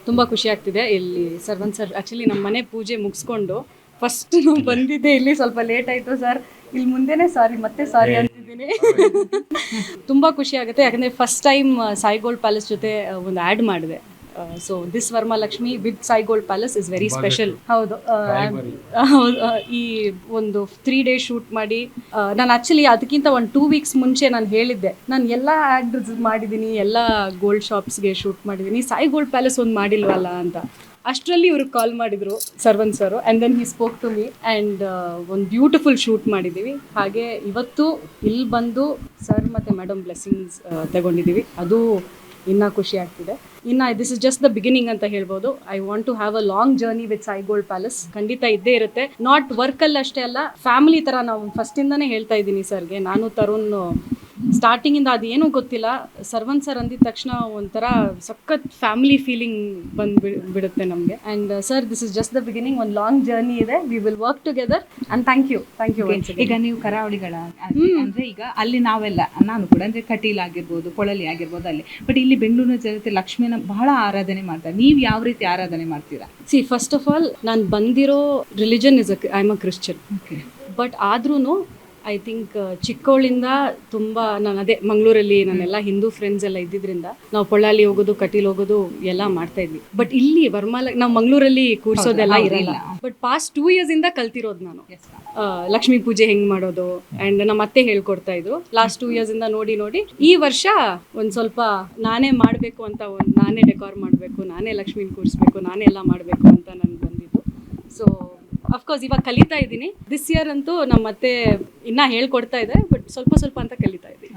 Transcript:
ತುಂಬ ಖುಷಿ ಆಗ್ತಿದೆ. ಇಲ್ಲಿ ಸರ್ವನ್ ಸರ್ ಆ್ಯಕ್ಚುಲಿ ನಮ್ಮ ಮನೆ ಪೂಜೆ ಮುಗಿಸ್ಕೊಂಡು ಫಸ್ಟ್ ನಾವು ಬಂದಿದ್ದೆ ಇಲ್ಲಿ, ಸ್ವಲ್ಪ ಲೇಟ್ ಆಯಿತು ಸರ್, ಇಲ್ಲಿ ಮುಂದೆನೇ ಮತ್ತೆ ಸಾರಿ ಅಂತಿದ್ದೀನಿ. ತುಂಬ ಖುಷಿ ಆಗುತ್ತೆ, ಯಾಕಂದರೆ first time Sai Gold palace ಜೊತೆ ಒಂದು ಆ್ಯಡ್ ಮಾಡಿದೆ. So this Varamahalakshmi with Sai Gold palace is very special. ಹೌದು, ಈ ಒಂದು 3 days ಶೂಟ್ ಮಾಡಿ ನಾನು ಆ್ಯಕ್ಚುಲಿ ಅದಕ್ಕಿಂತ ಒಂದು 2 weeks ಮುಂಚೆ ನಾನು ಹೇಳಿದ್ದೆ, ನಾನು ಎಲ್ಲ ಆ್ಯಡ್ ಮಾಡಿದ್ದೀನಿ, ಎಲ್ಲ ಗೋಲ್ಡ್ ಶಾಪ್ಸ್ಗೆ ಶೂಟ್ ಮಾಡಿದ್ದೀನಿ, ಸಾಯಿ ಗೋಲ್ಡ್ ಪ್ಯಾಲೇಸ್ ಒಂದು ಮಾಡಿಲ್ವಲ್ಲ ಅಂತ. ಅಷ್ಟರಲ್ಲಿ ಇವ್ರಿಗೆ ಕಾಲ್ ಮಾಡಿದರು Sarvan sir, and then he spoke to me and ಒಂದು ಬ್ಯೂಟಿಫುಲ್ ಶೂಟ್ ಮಾಡಿದ್ದೀವಿ. ಹಾಗೆ ಇವತ್ತು ಇಲ್ಲಿ ಬಂದು ಸರ್ ಮತ್ತು ಮೇಡಮ್ ಬ್ಲೆಸ್ಸಿಂಗ್ಸ್ ತಗೊಂಡಿದ್ದೀವಿ, ಅದು ಇನ್ನೂ ಖುಷಿ ಆಗ್ತಿದೆ. ಇನ್ನು this is just the beginning ಅಂತ ಹೇಳ್ಬೋದು. I want to have a long journey with Sai Gold Palace. ಖಂಡಿತ ಇದ್ದೇ ಇರುತ್ತೆ, ನಾಟ್ ವರ್ಕಲ್ಲಿ ಅಷ್ಟೇ ಅಲ್ಲ, ಫ್ಯಾಮಿಲಿ ಥರ. ನಾವು ಫಸ್ಟಿಂದನೇ ಹೇಳ್ತಾ ಇದ್ದೀನಿ ಸರ್ಗೆ, ನಾನು ತರುಣ್ ಸ್ಟಾರ್ಟಿಂಗಿಂದ ಅದೇನೂ ಗೊತ್ತಿಲ್ಲ, ಸರ್ವನ್ ಸರ್ ಅಂದಿದ ತಕ್ಷಣ ಒಂಥರ ಸಖತ್ ಫ್ಯಾಮಿಲಿ ಫೀಲಿಂಗ್ ಬಿಡುತ್ತೆ ನಮಗೆ. And sir, this is just the beginning, ಒಂದು ಲಾಂಗ್ ಜರ್ನಿ ಇದೆ. We will work together and thank you. ಈಗ ನೀವು ಕರಾವಳಿಗಳ ಅಂದರೆ ಈಗ ಅಲ್ಲಿ ನಾವೆಲ್ಲ, ನಾನು ಕೂಡ ಅಂದರೆ ಕಟೀಲ್ ಆಗಿರ್ಬೋದು, ಕೊಳಲಿ ಆಗಿರ್ಬೋದು ಅಲ್ಲಿ, ಬಟ್ ಇಲ್ಲಿ ಬೆಂಗಳೂರಿನ ಜನತೆ ಲಕ್ಷ್ಮಿನ ಬಹಳ ಆರಾಧನೆ ಮಾಡ್ತಾರೆ. ನೀವು ಯಾವ ರೀತಿ ಆರಾಧನೆ ಮಾಡ್ತೀರಾ? ಸಿ, ಫಸ್ಟ್ ಆಫ್ ಆಲ್ ನಾನು ಬಂದಿರೋ religion is I am a Christian. Okay. But ಆದ್ರೂ ಐ ಥಿಂಕ್ ಚಿಕ್ಕವಳಿಂದ ತುಂಬ ನಾನು ಅದೇ ಮಂಗಳೂರಲ್ಲಿ ನನ್ನೆಲ್ಲ ಹಿಂದೂ ಫ್ರೆಂಡ್ಸ್ ಎಲ್ಲ ಇದ್ದಿದ್ದರಿಂದ ನಾವು ಪೊಳ್ಳಾಲಿ ಹೋಗೋದು, ಕಟೀಲ್ ಹೋಗೋದು ಎಲ್ಲ ಮಾಡ್ತಾ ಇದ್ವಿ. ಬಟ್ ಇಲ್ಲಿ ನಾವು ಮಂಗಳೂರಲ್ಲಿ ಕೂರ್ಸೋದೆಲ್ಲ ಇರಲ್ಲ. ಬಟ್ ಪಾಸ್ಟ್ 2 years ಇಂದ ಕಲ್ತಿರೋದು ನಾನು ಲಕ್ಷ್ಮೀ ಪೂಜೆ ಹೆಂಗ್ ಮಾಡೋದು. ಆ್ಯಂಡ್ ನಮ್ಮ ಅತ್ತೆ ಹೇಳ್ಕೊಡ್ತಾ ಇದ್ರು. ಲಾಸ್ಟ್ 2 years ಇಂದ ನೋಡಿ ಈ ವರ್ಷ ಒಂದು ಸ್ವಲ್ಪ ನಾನೇ ಮಾಡಬೇಕು ಅಂತ, ನಾನೇ ಡೆಕೋರ್ ಮಾಡಬೇಕು, ನಾನೇ ಲಕ್ಷ್ಮೀನ ಕೂರಿಸ್ಬೇಕು, ನಾನೇ ಎಲ್ಲ ಮಾಡಬೇಕು ಅಂತ ನನ್ಗೆ ಬಂದಿದ್ದು. ಸೊ ಅಫ್ಕೋರ್ಸ್ ಇವಾಗ ಕಲಿತಾ ಇದ್ದೀನಿ. ದಿಸ್ ಇಯರ್ ಅಂತೂ ನಮ್ಮ ಮತ್ತೆ ಇನ್ನೂ ಹೇಳ್ಕೊಡ್ತಾ ಇದೆ, ಬಟ್ ಸ್ವಲ್ಪ ಅಂತ ಕಲಿತಾ ಇದ್ದೀನಿ.